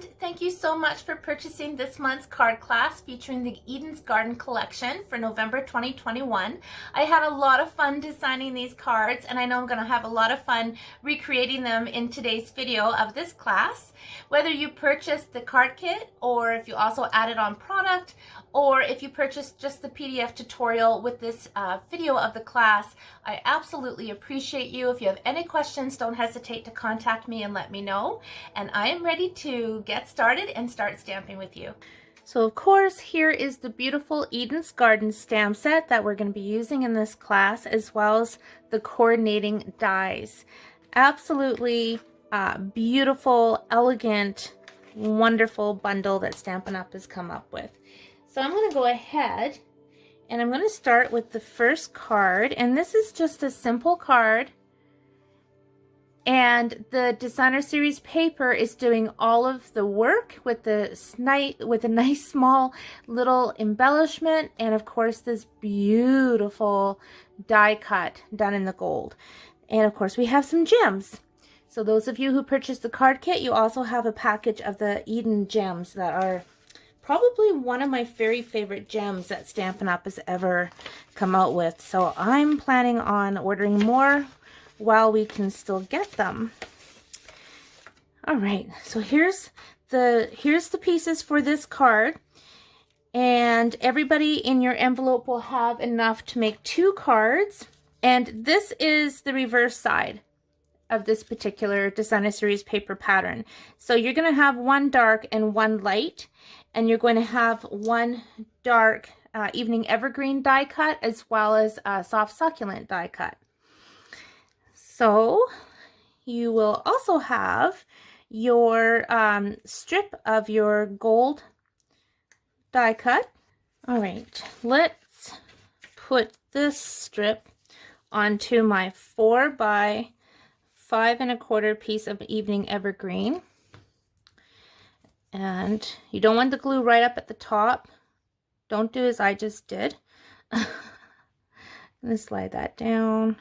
friend, thank you so much for purchasing this month's card class featuring the Eden's Garden collection for November 2021. I had a lot of fun designing these cards, and I know I'm going to have a lot of fun recreating them in today's video of this class. Whether you purchased the card kit, or if you also added on product, or if you purchased just the PDF tutorial with this video of the class, I absolutely appreciate you. If you have any questions, don't hesitate to contact me and let me know. And I am ready to get started and start stamping with you. So of course, here is the beautiful Eden's Garden stamp set that we're going to be using in this class, as well as the coordinating dies. Absolutely beautiful, elegant, wonderful bundle that Stampin' Up! Has come up with. So I'm going to go ahead and I'm going to start with the first card, and this is just a simple card. And the designer series paper is doing all of the work with a nice small little embellishment, and of course this beautiful die cut done in the gold. And of course we have some gems. So those of you who purchased the card kit, you also have a package of the Eden gems that are probably one of my very favorite gems that Stampin' Up! Has ever come out with. So I'm planning on ordering more while we can still get them. All right, so here's the pieces for this card, and everybody in your envelope will have enough to make 2 cards. And this is the reverse side of this particular designer series paper pattern. So you're going to have one dark and one light, and you're going to have one dark evening evergreen die cut, as well as a soft succulent die cut. So you will also have your strip of your gold die cut. All right, let's put this strip onto my 4 by 5 1/4 piece of evening evergreen. And you don't want the glue right up at the top. Don't do as I just did. I'm going to slide that down.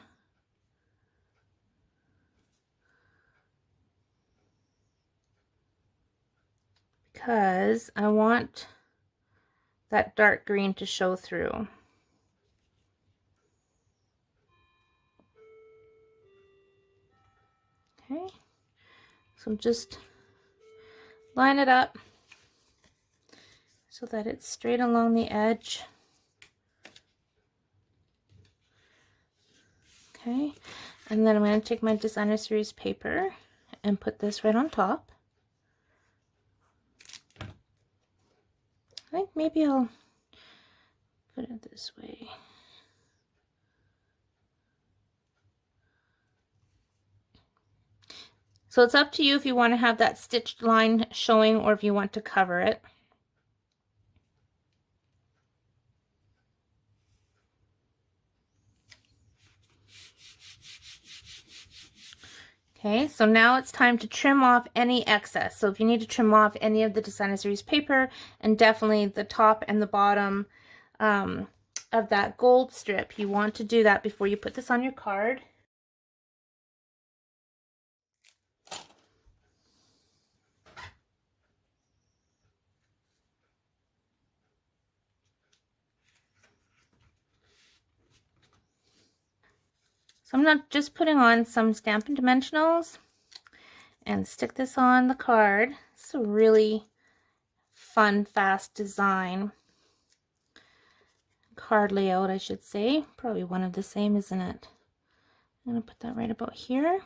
Because I want that dark green to show through. Okay, so just line it up so that it's straight along the edge. Okay, and then I'm going to take my designer series paper and put this right on top. I think maybe I'll put it this way. So it's up to you if you want to have that stitched line showing or if you want to cover it. Okay, so now it's time to trim off any excess. So if you need to trim off any of the designer series paper, and definitely the top and the bottom of that gold strip, you want to do that before you put this on your card. So I'm not just putting on some Stampin' Dimensionals and stick this on the card. It's a really fun, fast design. Card layout, I should say. Probably one of the same, isn't it? I'm going to put that right about here.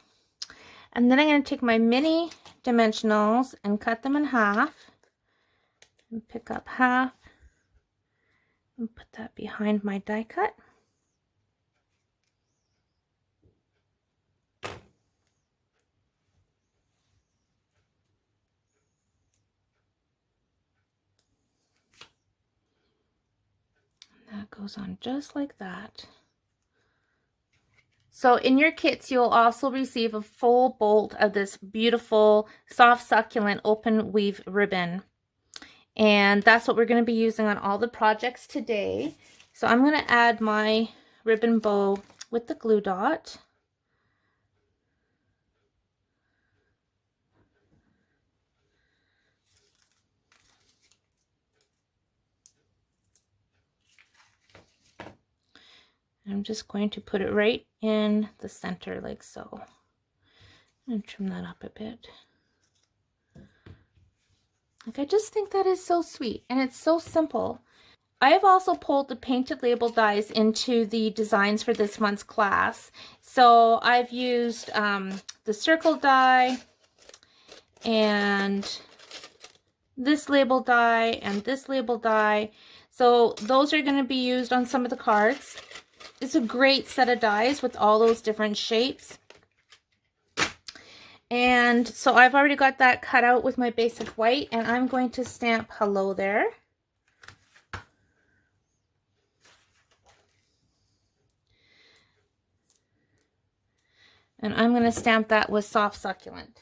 And then I'm going to take my mini dimensionals and cut them in half. And pick up half and put that behind my die cut. That goes on just like that. So in your kits, you'll also receive a full bolt of this beautiful soft succulent open weave ribbon. And that's what we're going to be using on all the projects today. So I'm going to add my ribbon bow with the glue dot. I'm just going to put it right in the center like so. I'm going to trim that up a bit. Like, I just think that is so sweet, and it's so simple. I have also pulled the painted label dies into the designs for this month's class. So I've used the circle die and this label die and this label die. So those are going to be used on some of the cards. It's a great set of dies with all those different shapes. And so I've already got that cut out with my basic white, and I'm going to stamp hello there. And I'm going to stamp that with soft succulent.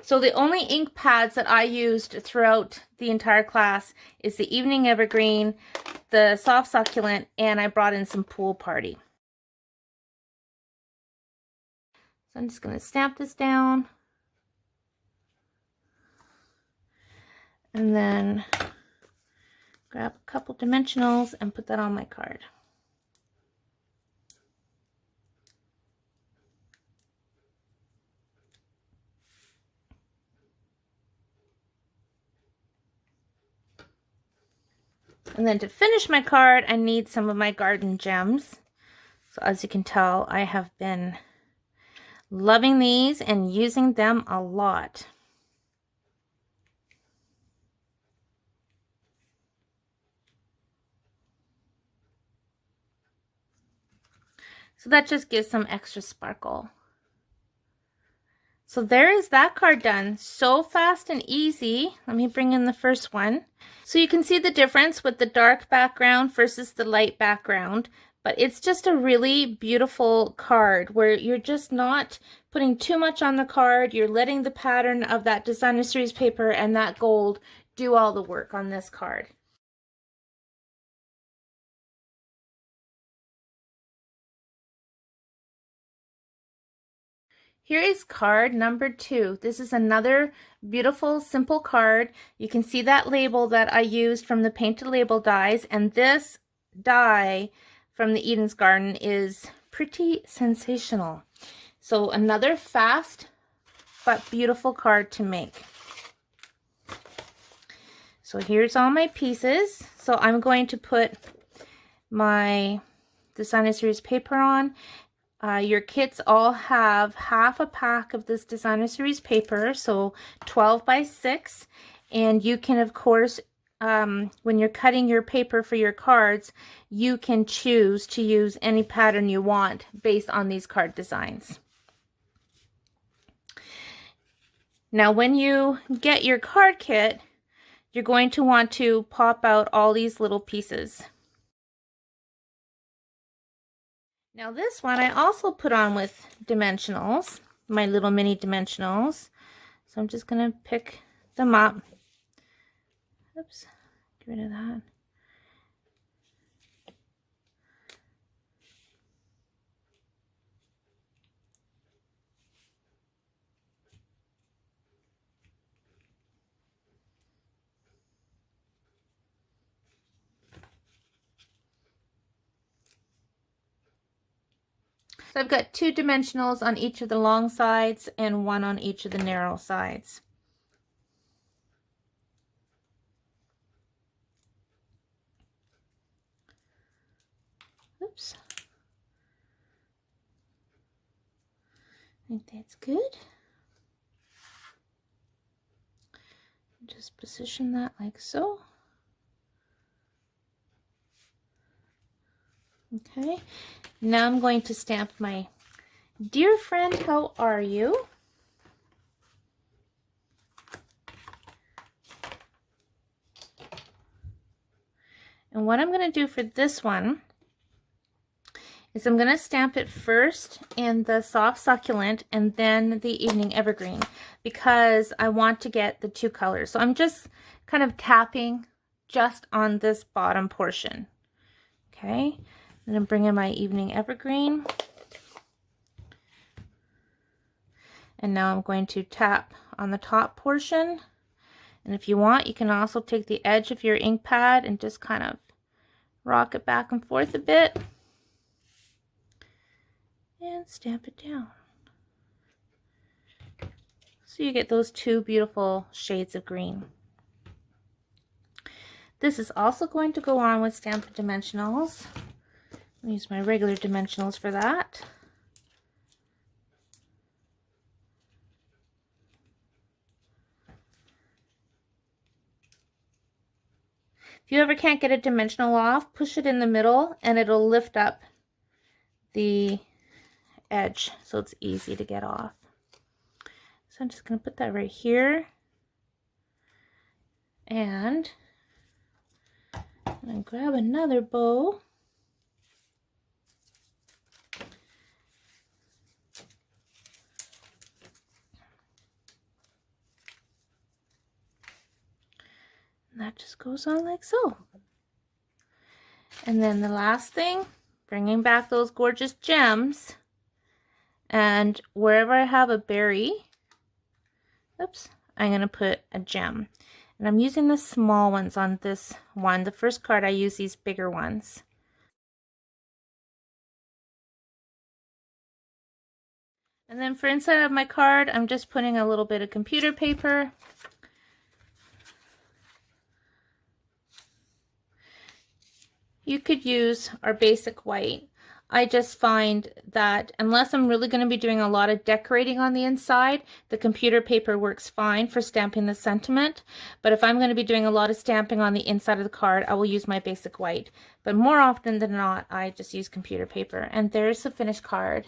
So the only ink pads that I used throughout the entire class is the Evening Evergreen, the soft succulent, and I brought in some Pool Party. So I'm just going to stamp this down. And then grab a couple dimensionals and put that on my card. And then to finish my card, I need some of my garden gems. So as you can tell, I have been loving these and using them a lot. So that just gives some extra sparkle. So there is that card done. So fast and easy. Let me bring in the first one. So you can see the difference with the dark background versus the light background. But it's just a really beautiful card where you're just not putting too much on the card. You're letting the pattern of that designer series paper and that gold do all the work on this card. Here is card number 2. This is another beautiful, simple card. You can see that label that I used from the painted label dies, and this die from the Eden's Garden is pretty sensational. So another fast but beautiful card to make. So here's all my pieces. So I'm going to put my designer series paper on. Your kits all have half a pack of this designer series paper, so 12 by 6, and you can, of course, when you're cutting your paper for your cards, you can choose to use any pattern you want based on these card designs. Now when you get your card kit, you're going to want to pop out all these little pieces. Now this one I also put on with dimensionals, my little mini dimensionals. So I'm just going to pick them up. Oops, get rid of that. So I've got 2 dimensionals on each of the long sides and 1 on each of the narrow sides. Oops. I think that's good. Just position that like so. Okay, now I'm going to stamp my dear friend, how are you? And what I'm going to do for this one is I'm going to stamp it first in the soft succulent and then the evening evergreen, because I want to get the 2 colors. So I'm just kind of tapping just on this bottom portion. Okay, I'm going to bring in my evening evergreen. And now I'm going to tap on the top portion. And if you want, you can also take the edge of your ink pad and just kind of rock it back and forth a bit, and stamp it down. So you get those two beautiful shades of green. This is also going to go on with Stampin' Dimensionals. I'll use my regular dimensionals for that. If you ever can't get a dimensional off, push it in the middle and it'll lift up the edge so it's easy to get off. So I'm just going to put that right here, and I'm going to grab another bow. And that just goes on like so. And then the last thing, bringing back those gorgeous gems, and wherever I have a berry, oops, I'm going to put a gem. And I'm using the small ones on this one. The first card I use these bigger ones. And then for inside of my card, I'm just putting a little bit of computer paper. You could use our basic white. I just find that unless I'm really going to be doing a lot of decorating on the inside, the computer paper works fine for stamping the sentiment. But if I'm going to be doing a lot of stamping on the inside of the card, I will use my basic white. But more often than not, I just use computer paper. And there's the finished card.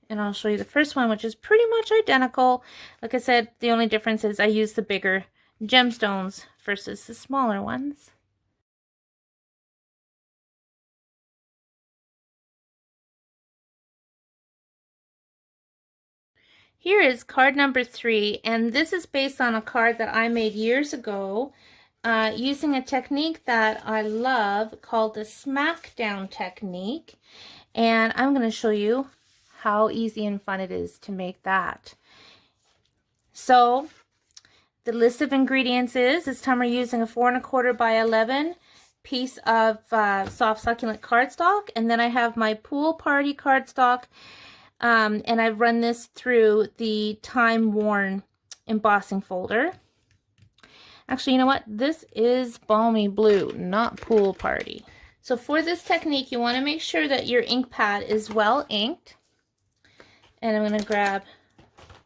And I'll show you the first one, which is pretty much identical. Like I said, the only difference is I use the bigger gemstones versus the smaller ones. Here is card number 3, and this is based on a card that I made years ago using a technique that I love called the smackdown technique. And I'm going to show you how easy and fun it is to make that. So the list of ingredients is, this time we're using a 4 1/4 by 11 piece of soft succulent cardstock, and then I have my pool party cardstock. And I've run this through the time-worn embossing folder. Actually, you know what? This is Balmy Blue, not Pool Party. So for this technique, you want to make sure that your ink pad is well inked. And I'm going to grab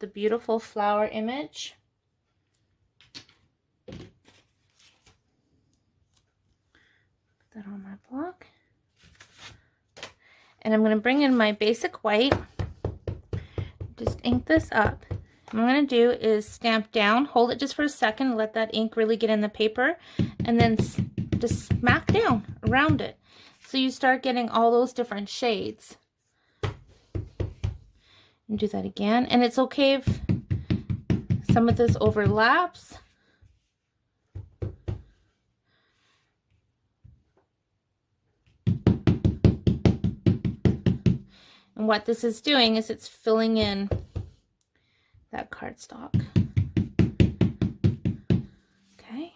the beautiful flower image. Put that on my block. And I'm going to bring in my basic white. Just ink this up. What I'm going to do is stamp down, hold it just for a second, let that ink really get in the paper, and then just smack down around it. So you start getting all those different shades. And do that again. And it's okay if some of this overlaps. And what this is doing is it's filling in that cardstock. Okay.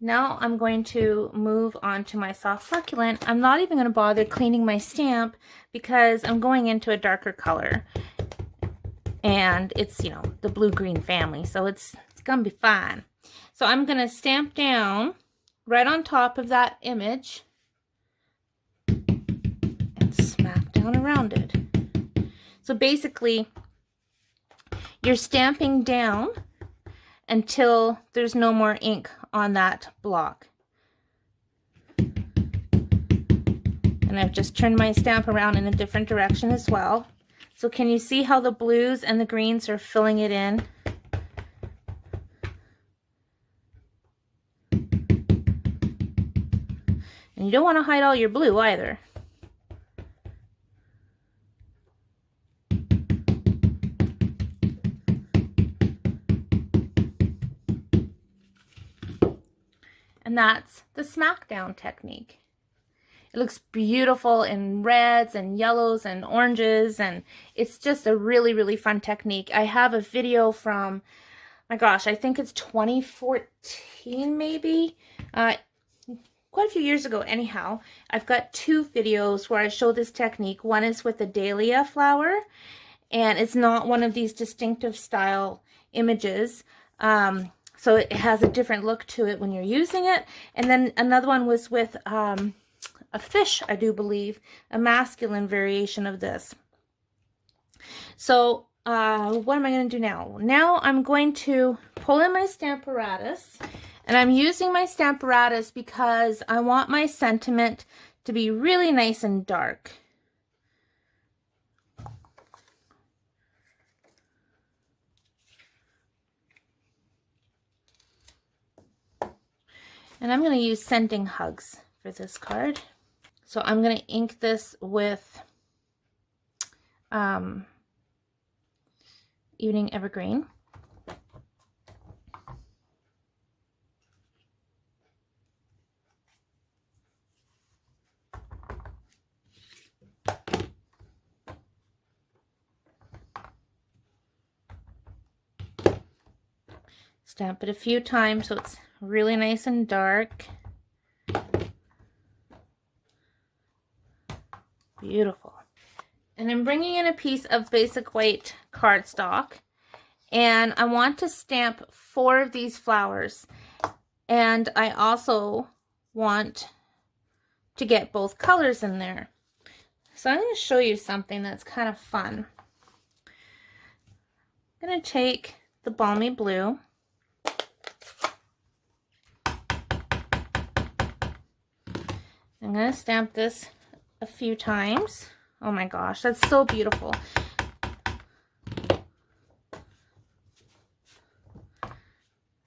Now I'm going to move on to my soft succulent. I'm not even going to bother cleaning my stamp because I'm going into a darker color. And it's, you know, the blue-green family, so it's going to be fine. So I'm going to stamp down right on top of that image. Smack down around it. So basically, you're stamping down until there's no more ink on that block. And I've just turned my stamp around in a different direction as well. So can you see how the blues and the greens are filling it in? And you don't want to hide all your blue either. And that's the smackdown technique. It looks beautiful in reds and yellows and oranges, and it's just a really, really fun technique. I have a video from, my gosh, I think it's 2014 maybe. quite a few years ago anyhow. I've got 2 videos where I show this technique. One is with the dahlia flower, and it's not one of these distinctive style images. So it has a different look to it when you're using it. And then another one was with a fish, I do believe, a masculine variation of this. So what am I going to do now? Now I'm going to pull in my Stamparatus, and I'm using my Stamparatus because I want my sentiment to be really nice and dark. And I'm going to use Sending Hugs for this card. So I'm going to ink this with Evening Evergreen. Stamp it a few times so it's really nice and dark. Beautiful. And I'm bringing in a piece of basic white cardstock, and I want to stamp 4 of these flowers, and I also want to get both colors in there. So I'm going to show you something that's kind of fun. I'm going to take the Balmy Blue, I'm going to stamp this a few times. Oh my gosh, that's so beautiful.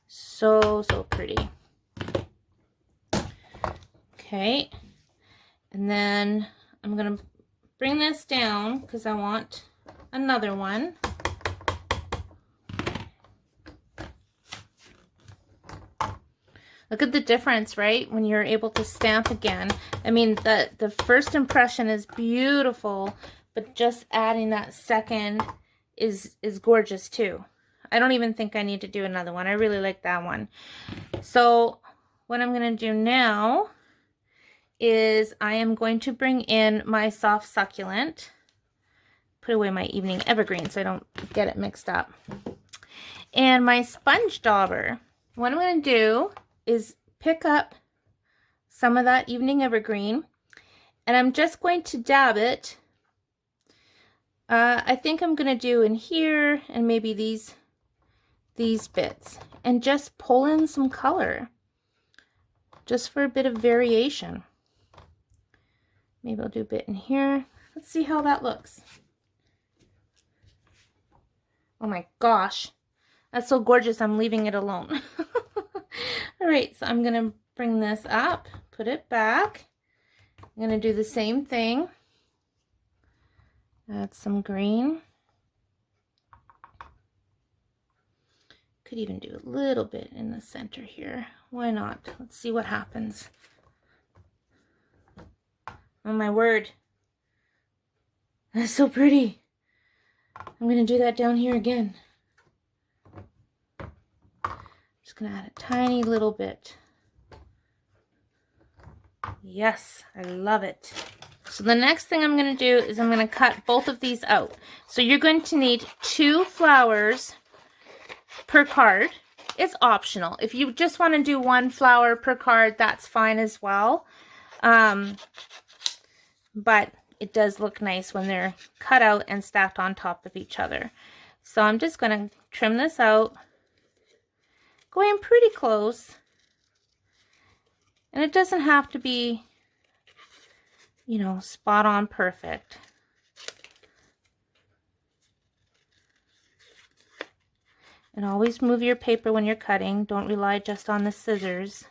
So pretty. Okay, and then I'm going to bring this down because I want another one. Look at the difference, right? When you're able to stamp again. I mean, the first impression is beautiful, but just adding that second is gorgeous too. I don't even think I need to do another one. I really like that one. So what I'm going to do now is I am going to bring in my Soft Succulent. Put away my Evening Evergreen so I don't get it mixed up. And my Sponge Dauber. What I'm going to do is pick up some of that Evening Evergreen, and I'm just going to dab it. I think I'm going to do in here and maybe these bits, and just pull in some color just for a bit of variation. Maybe I'll do a bit in here. Let's see how that looks. Oh my gosh, that's so gorgeous. I'm leaving it alone. All right, so I'm going to bring this up, put it back. I'm going to do the same thing. Add some green. Could even do a little bit in the center here. Why not? Let's see what happens. Oh my word. That's so pretty. I'm going to do that down here again. Gonna add a tiny little bit. Yes, I love it. So the next thing I'm going to do is I'm going to cut both of these out. So you're going to need 2 flowers per card. It's optional. If you just want to do 1 flower per card, that's fine as well. But it does look nice when they're cut out and stacked on top of each other. So I'm just going to trim this out. Going pretty close, and it doesn't have to be, you know, spot on perfect. And always move your paper when you're cutting. Don't rely just on the scissors.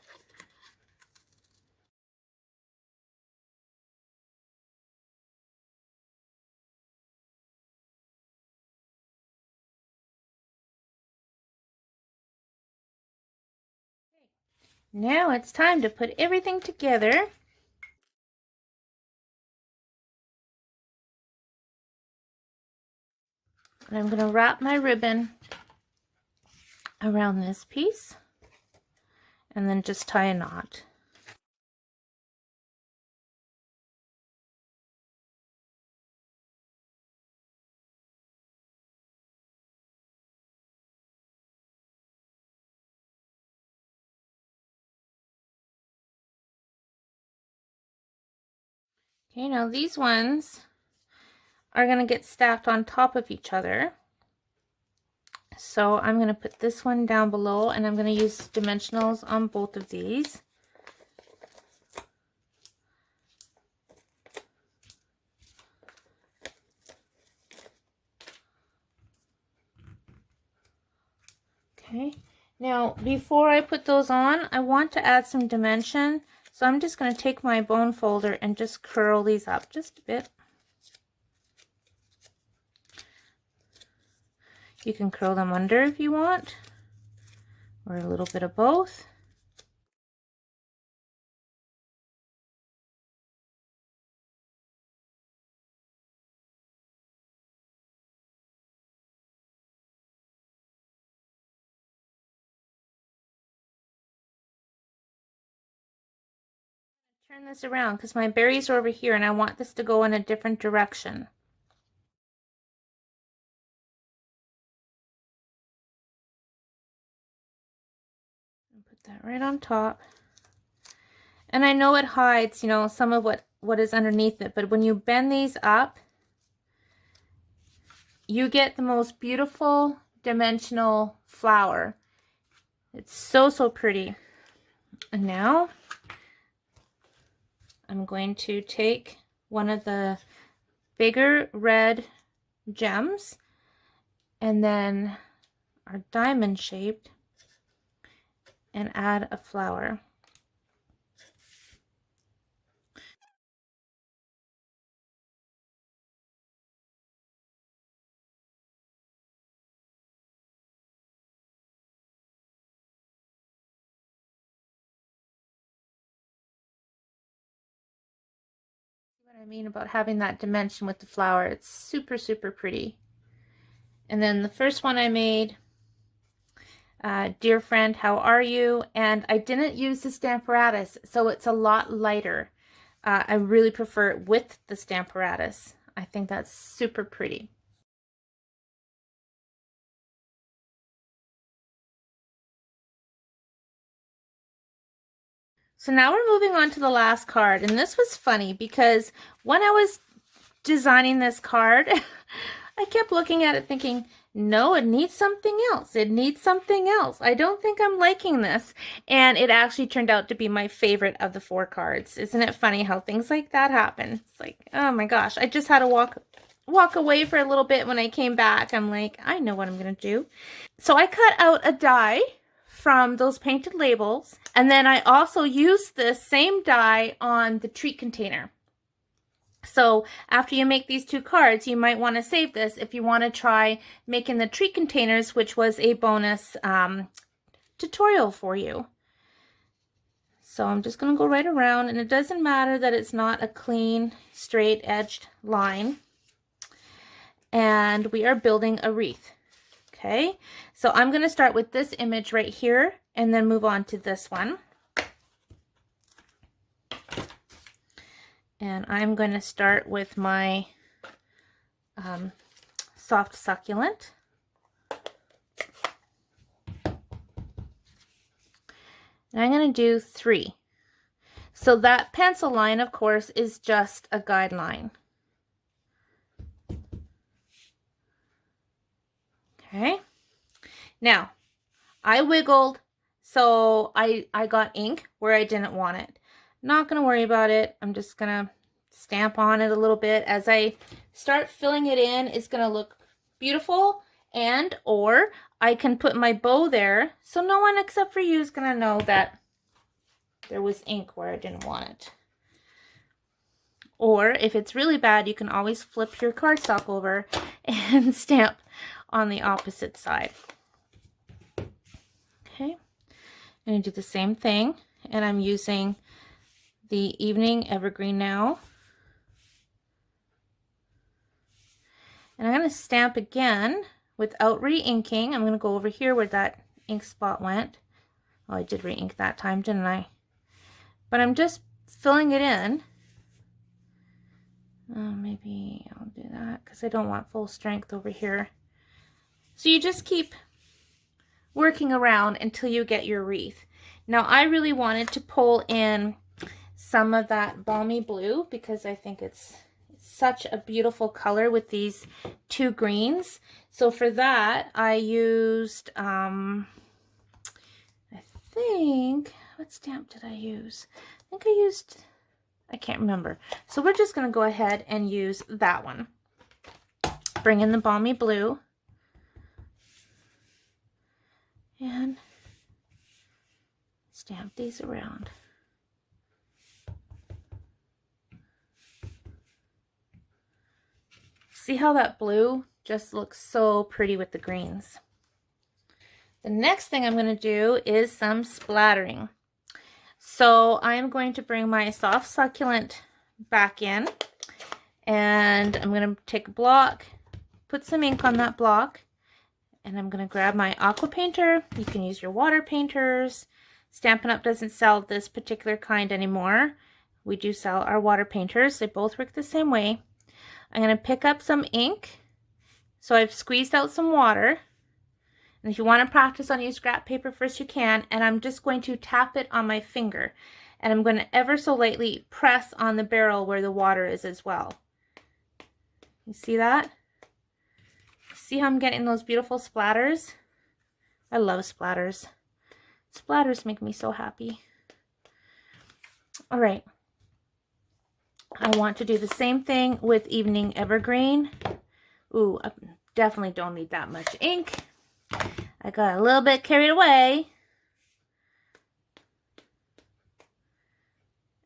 Now it's time to put everything together. And I'm going to wrap my ribbon around this piece and then just tie a knot. Okay, now these ones are going to get stacked on top of each other. So I'm going to put this one down below, and I'm going to use dimensionals on both of these. Okay, now before I put those on, I want to add some dimension. So I'm just going to take my bone folder and just curl these up just a bit. You can curl them under if you want, or a little bit of both. Turn this around because my berries are over here and I want this to go in a different direction. Put that right on top. And I know it hides, you know, some of what is underneath it, but when you bend these up, you get the most beautiful dimensional flower. It's so, so pretty. And now I'm going to take one of the bigger red gems and then our diamond shaped and add a flower. What I mean about having that dimension with the flower, it's super, super pretty. And then the first one I made, dear friend, how are you? And I didn't use the Stamparatus, so it's a lot lighter. I really prefer it with the Stamparatus. I think that's super pretty. So now we're moving on to the last card, and this was funny because when I was designing this card, I kept looking at it thinking, no, it needs something else. It needs something else. I don't think I'm liking this. And it actually turned out to be my favorite of the 4 cards. Isn't it funny how things like that happen? It's like, oh my gosh, I just had to walk away for a little bit. When I came back, I'm like, I know what I'm going to do. So I cut out a die from those painted labels. And then I also used this same die on the treat container. So after you make these 2 cards, you might want to save this if you want to try making the treat containers, which was a bonus tutorial for you. So I'm just going to go right around, and it doesn't matter that it's not a clean, straight edged line. And we are building a wreath. Okay, so I'm going to start with this image right here and then move on to this one. And I'm going to start with my soft succulent. And I'm going to do 3. So that pencil line, of course, is just a guideline. Okay. Now, I wiggled, so I got ink where I didn't want it. Not going to worry about it. I'm just going to stamp on it a little bit. As I start filling it in, it's going to look beautiful, and or I can put my bow there so no one except for you is going to know that there was ink where I didn't want it. Or if it's really bad, you can always flip your cardstock over and stamp on the opposite side. Okay, I'm going to do the same thing, and I'm using the Evening Evergreen now. And I'm going to stamp again without re-inking. I'm going to go over here where that ink spot went. Oh, I did re-ink that time, didn't I? But I'm just filling it in. Maybe I'll do that because I don't want full strength over here. So you just keep working around until you get your wreath. Now I really wanted to pull in some of that balmy blue because I think it's such a beautiful color with these two greens. So for that, I used, I think, what stamp did I use? I think I used, I can't remember. So we're just going to go ahead and use that one. Bring in the balmy blue. And stamp these around. See how that blue just looks so pretty with the greens. The next thing I'm going to do is some splattering. So I'm going to bring my soft succulent back in, and I'm going to take a block, put some ink on that block, and I'm going to grab my aqua painter. You can use your water painters. Stampin' Up! Doesn't sell this particular kind anymore. We do sell our water painters. They both work the same way. I'm going to pick up some ink. So I've squeezed out some water. And if you want to practice on use scrap paper first, you can. And I'm just going to tap it on my finger. And I'm going to ever so lightly press on the barrel where the water is as well. You see that? See how I'm getting those beautiful splatters? I love splatters. Splatters make me so happy. All right. I want to do the same thing with Evening Evergreen. Ooh, I definitely don't need that much ink. I got a little bit carried away.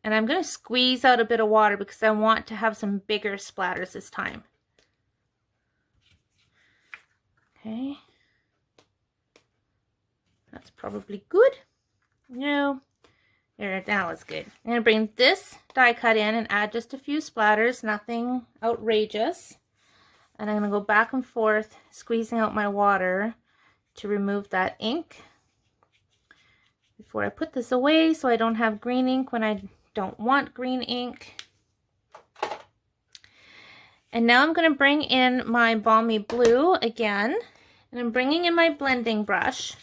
And I'm going to squeeze out a bit of water because I want to have some bigger splatters this time. Okay. That's probably good. No. There, now it's good. I'm going to bring this die cut in and add just a few splatters, nothing outrageous. And I'm going to go back and forth, squeezing out my water to remove that ink before I put this away so I don't have green ink when I don't want green ink. And now I'm going to bring in my balmy blue again, and I'm bringing in my blending brush.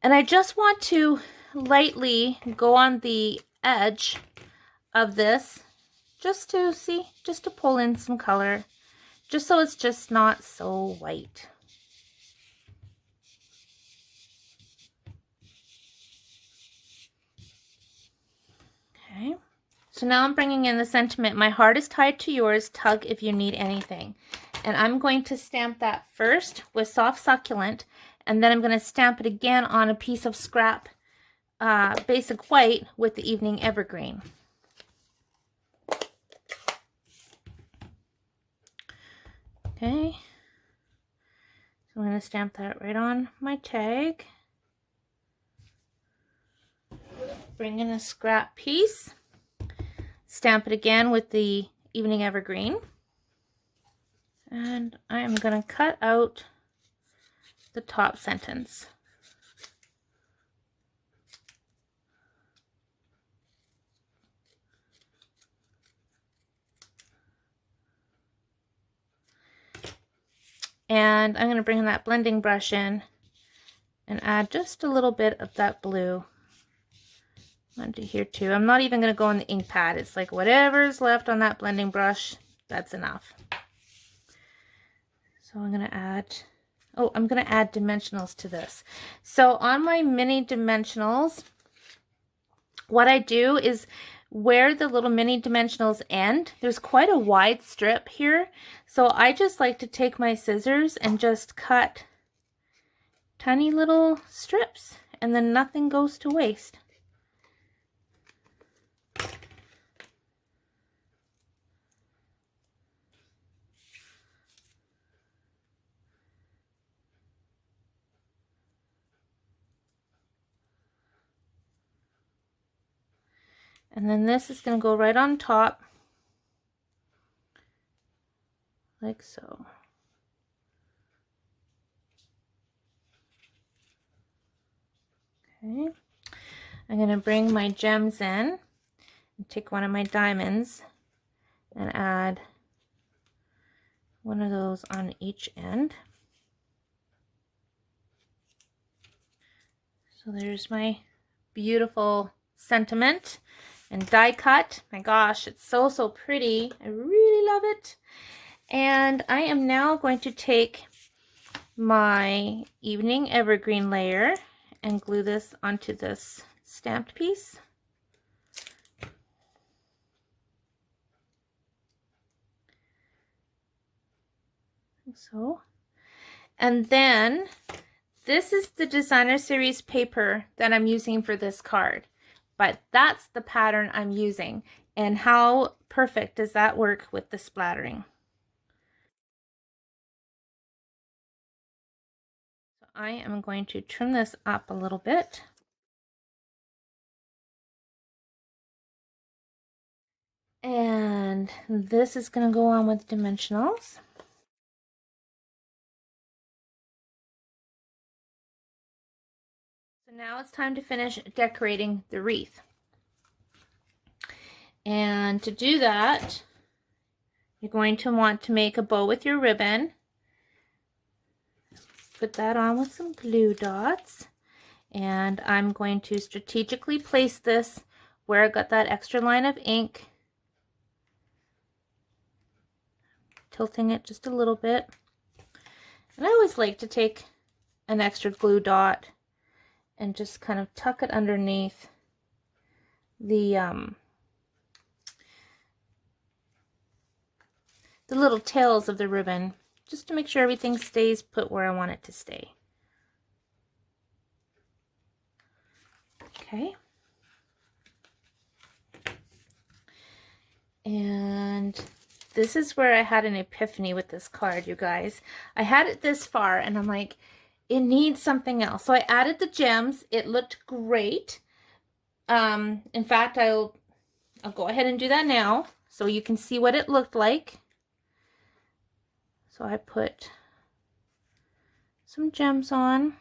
And I just want to lightly go on the edge of this just to see, just to pull in some color, just so it's just not so white. Okay, so now I'm bringing in the sentiment, my heart is tied to yours, tug if you need anything. And I'm going to stamp that first with soft succulent, and then I'm going to stamp it again on a piece of scrap basic white with the Evening Evergreen. Okay, so I'm going to stamp that right on my tag. Bring in a scrap piece, stamp it again with the Evening Evergreen, and I am going to cut out the top sentence. And I'm going to bring that blending brush in and add just a little bit of that blue onto here too. I'm not even going to go on the ink pad. It's like whatever's left on that blending brush, that's enough. So I'm going to add, oh, I'm going to add dimensionals to this. So on my mini dimensionals, what I do is where the little mini dimensionals end, there's quite a wide strip here. So I just like to take my scissors and just cut tiny little strips, and then nothing goes to waste. And then this is going to go right on top, like so. Okay, I'm going to bring my gems in and take one of my diamonds and add one of those on each end. So there's my beautiful sentiment and die cut. My gosh, it's so, so pretty. I really love it. And I am now going to take my evening evergreen layer and glue this onto this stamped piece. Like so. And then this is the designer series paper that I'm using for this card, but that's the pattern I'm using. And how perfect does that work with the splattering? So I am going to trim this up a little bit. And this is going to go on with dimensionals. So now it's time to finish decorating the wreath. And to do that, you're going to want to make a bow with your ribbon. Put that on with some glue dots. And I'm going to strategically place this where I got that extra line of ink. Tilting it just a little bit. And I always like to take an extra glue dot and just kind of tuck it underneath the little tails of the ribbon, just to make sure everything stays put where I want it to stay. Okay. And this is where I had an epiphany with this card, you guys. I had it this far and I'm like, it needs something else. So I added the gems. It looked great. In fact, I'll go ahead and do that now so you can see what it looked like. So I put some gems on.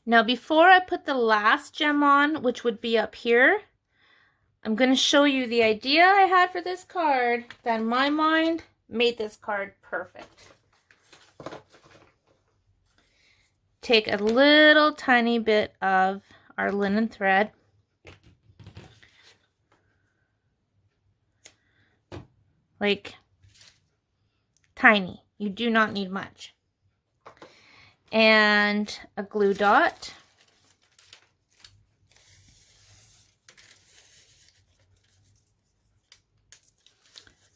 Now before I put the last gem on, which would be up here, I'm going to show you the idea I had for this card that in my mind made this card perfect. Take a little tiny bit of our linen thread. Like tiny. You do not need much. And a glue dot.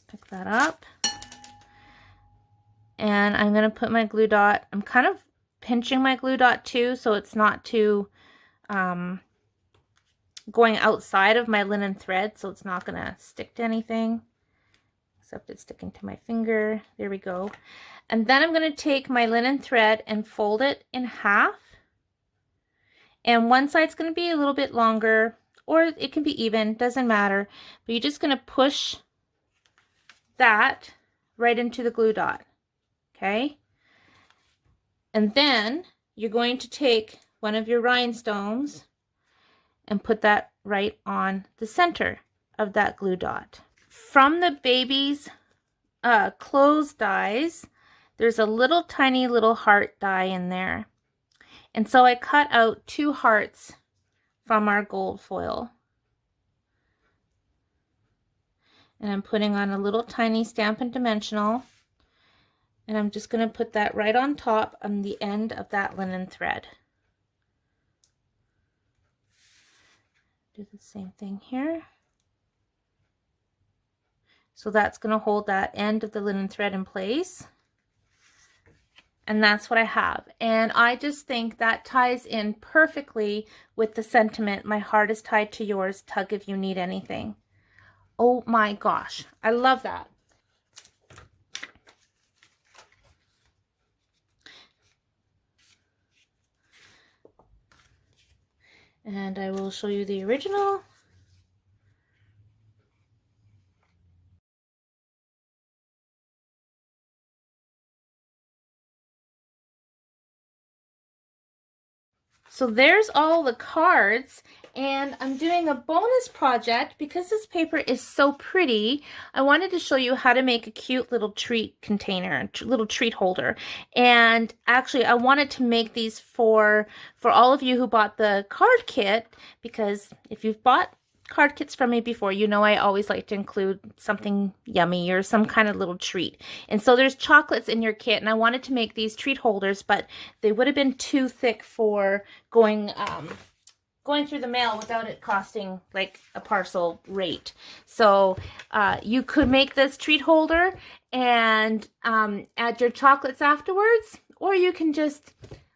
Pick that up. And I'm going to put my glue dot. I'm kind of pinching my glue dot too, so it's not too going outside of my linen thread, so it's not going to stick to anything. Except it's sticking to my finger. There we go. And then I'm going to take my linen thread and fold it in half. And one side's going to be a little bit longer, or it can be even, doesn't matter. But you're just going to push that right into the glue dot. Okay? And then you're going to take one of your rhinestones and put that right on the center of that glue dot. From the baby's clothes dies, there's a little tiny little heart die in there. And so I cut out 2 hearts from our gold foil. And I'm putting on a little tiny Stampin' Dimensional. And I'm just going to put that right on top on the end of that linen thread. Do the same thing here. So that's going to hold that end of the linen thread in place. And that's what I have. And I just think that ties in perfectly with the sentiment, my heart is tied to yours, tug if you need anything. Oh my gosh, I love that. And I will show you the original. So there's all the cards, and I'm doing a bonus project because this paper is so pretty. I wanted to show you how to make a cute little treat container, little treat holder. And actually, I wanted to make these for all of you who bought the card kit, because if you've bought card kits from me before, you know I always like to include something yummy or some kind of little treat. And so there's chocolates in your kit, and I wanted to make these treat holders, but they would have been too thick for going through the mail without it costing like a parcel rate. So you could make this treat holder and add your chocolates afterwards, or you can just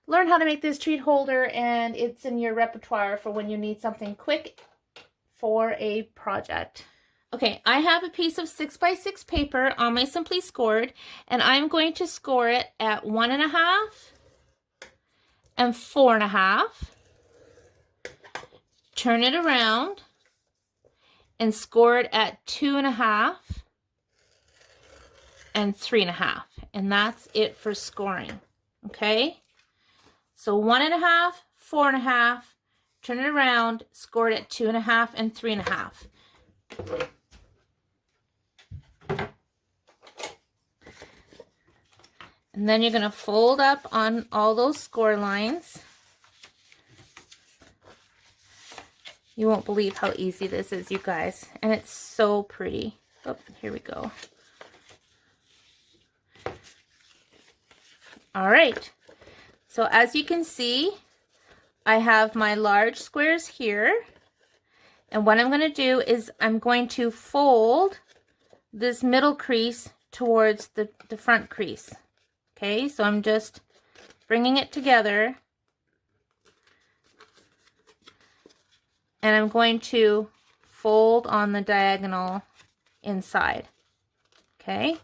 learn how to make this treat holder and it's in your repertoire for when you need something quick for a project. Okay, I have a piece of 6x6 paper on my Simply Scored, and I'm going to score it at 1.5 and 4.5. Turn it around and score it at 2.5 and 3.5. And that's it for scoring. Okay? So 1.5, 4.5, turn it around, score it at 2.5 and 3.5. And then you're going to fold up on all those score lines. You won't believe how easy this is, you guys. And it's so pretty. Oh, here we go. All right. So as you can see, I have my large squares here. And what I'm going to do is I'm going to fold this middle crease towards the front crease. Okay, so I'm just bringing it together. And I'm going to fold on the diagonal inside. Okay,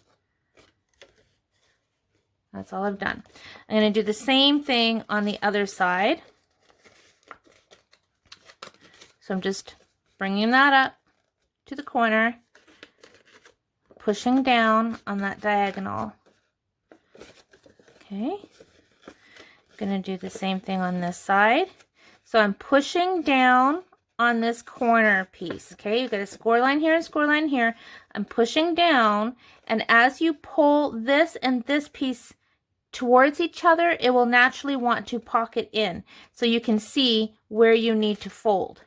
that's all I've done. I'm going to do the same thing on the other side. So I'm just bringing that up to the corner, pushing down on that diagonal. Okay, I'm going to do the same thing on this side. So I'm pushing down on this corner piece. Okay, you've got a score line here and score line here. I'm pushing down, and as you pull this and this piece towards each other, it will naturally want to pocket in, so you can see where you need to fold.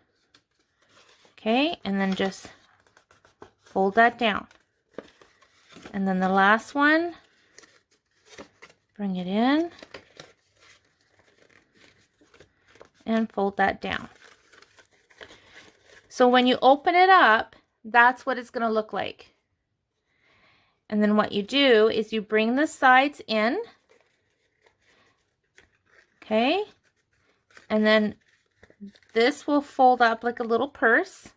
Okay, and then just fold that down. And then the last one, bring it in and fold that down. So when you open it up, that's what it's going to look like. And then what you do is you bring the sides in. Okay. And then this will fold up like a little purse.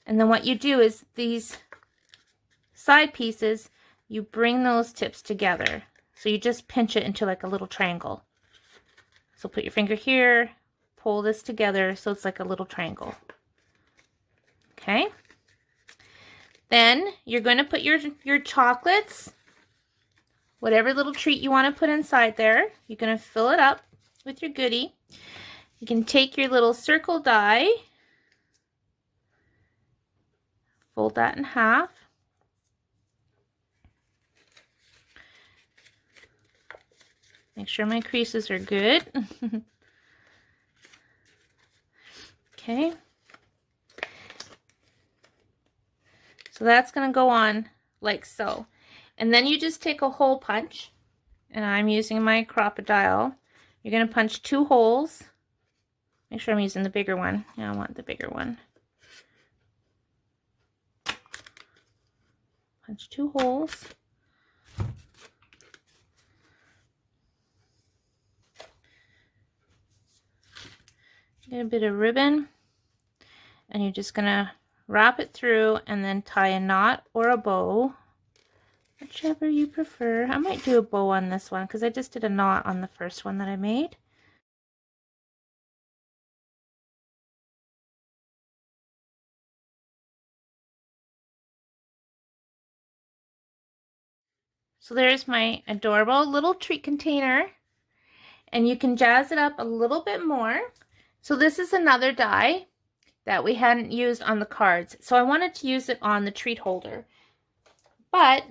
And then what you do is these side pieces, you bring those tips together. So you just pinch it into like a little triangle. So put your finger here, pull this together so it's like a little triangle. Okay. Then you're going to put your chocolates, whatever little treat you want to put inside there. You're going to fill it up with your goodie. You can take your little circle die, fold that in half. Make sure my creases are good. Okay. So that's going to go on like so. And then you just take a hole punch, and I'm using my crocodile. You're going to punch 2 holes. Make sure I'm using the bigger one. Yeah, I want the bigger one. Punch 2 holes. Get a bit of ribbon, and you're just going to wrap it through and then tie a knot or a bow, whichever you prefer. I might do a bow on this one because I just did a knot on the first one that I made. So there's my adorable little treat container. And you can jazz it up a little bit more. So this is another die that we hadn't used on the cards. So I wanted to use it on the treat holder. But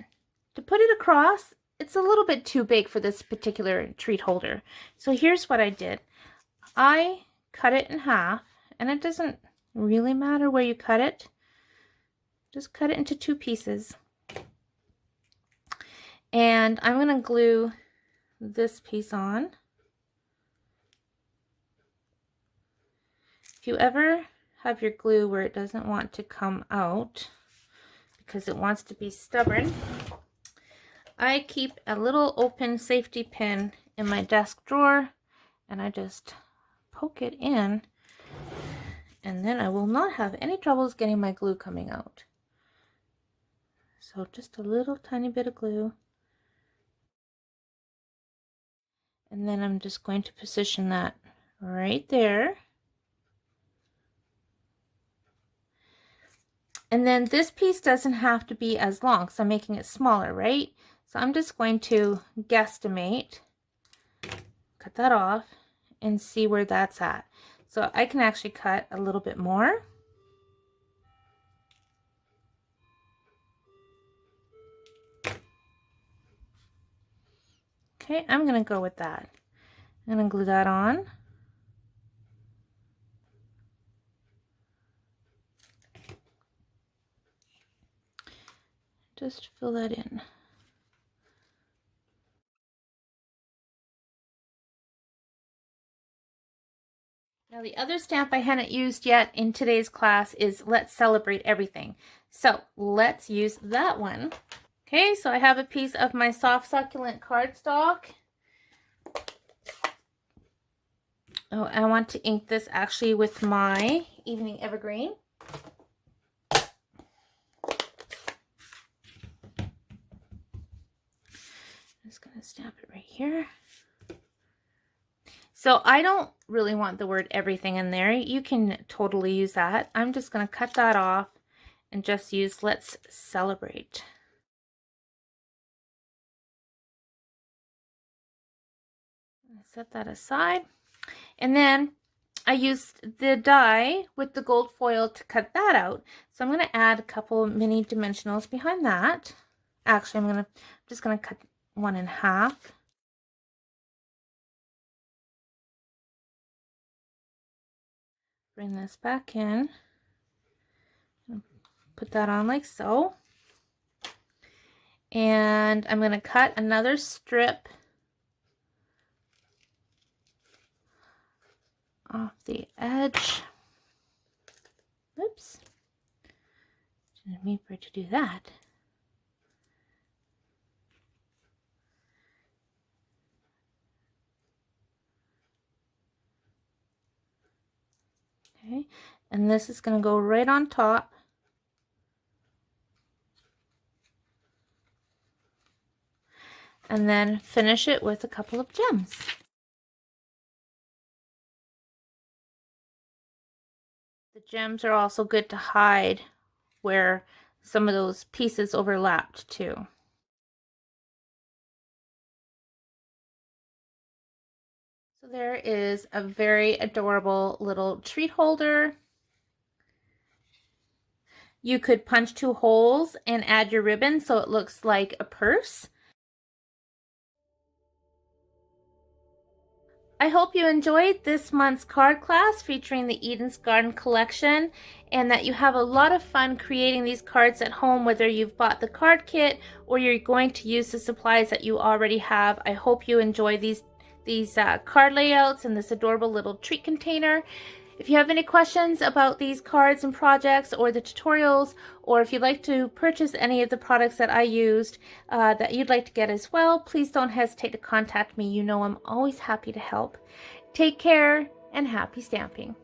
to put it across, it's a little bit too big for this particular treat holder. So here's what I did. I cut it in half, and it doesn't really matter where you cut it. Just cut it into 2 pieces. And I'm going to glue this piece on. If you ever have your glue where it doesn't want to come out because it wants to be stubborn, I keep a little open safety pin in my desk drawer, and I just poke it in, and then I will not have any troubles getting my glue coming out. So just a little tiny bit of glue. And then I'm just going to position that right there. And then this piece doesn't have to be as long, so I'm making it smaller, right? So I'm just going to guesstimate, cut that off, and see where that's at. So I can actually cut a little bit more. Okay, I'm going to go with that. I'm going to glue that on. Just fill that in. Now the other stamp I hadn't used yet in today's class is Let's Celebrate Everything. So let's use that one. Okay, so I have a piece of my soft succulent cardstock. Oh, I want to ink this actually with my Evening Evergreen. I'm just going to stamp it right here. So I don't really want the word everything in there. You can totally use that. I'm just going to cut that off and just use Let's Celebrate. Set that aside. And then I used the die with the gold foil to cut that out. So I'm going to add a couple mini dimensionals behind that. Actually, I'm just going to cut one in half. Bring this back in. Put that on like so. And I'm going to cut another strip off the edge. Oops. Didn't mean for it to do that. Okay, and this is going to go right on top. And then finish it with a couple of gems. The gems are also good to hide where some of those pieces overlapped too. So there is a very adorable little treat holder. You could punch 2 holes and add your ribbon so it looks like a purse. I hope you enjoyed this month's card class featuring the Eden's Garden collection, and that you have a lot of fun creating these cards at home, whether you've bought the card kit or you're going to use the supplies that you already have. I hope you enjoy these card layouts and this adorable little treat container. If you have any questions about these cards and projects or the tutorials, or if you'd like to purchase any of the products that I used that you'd like to get as well, please don't hesitate to contact me. You know I'm always happy to help. Take care and happy stamping.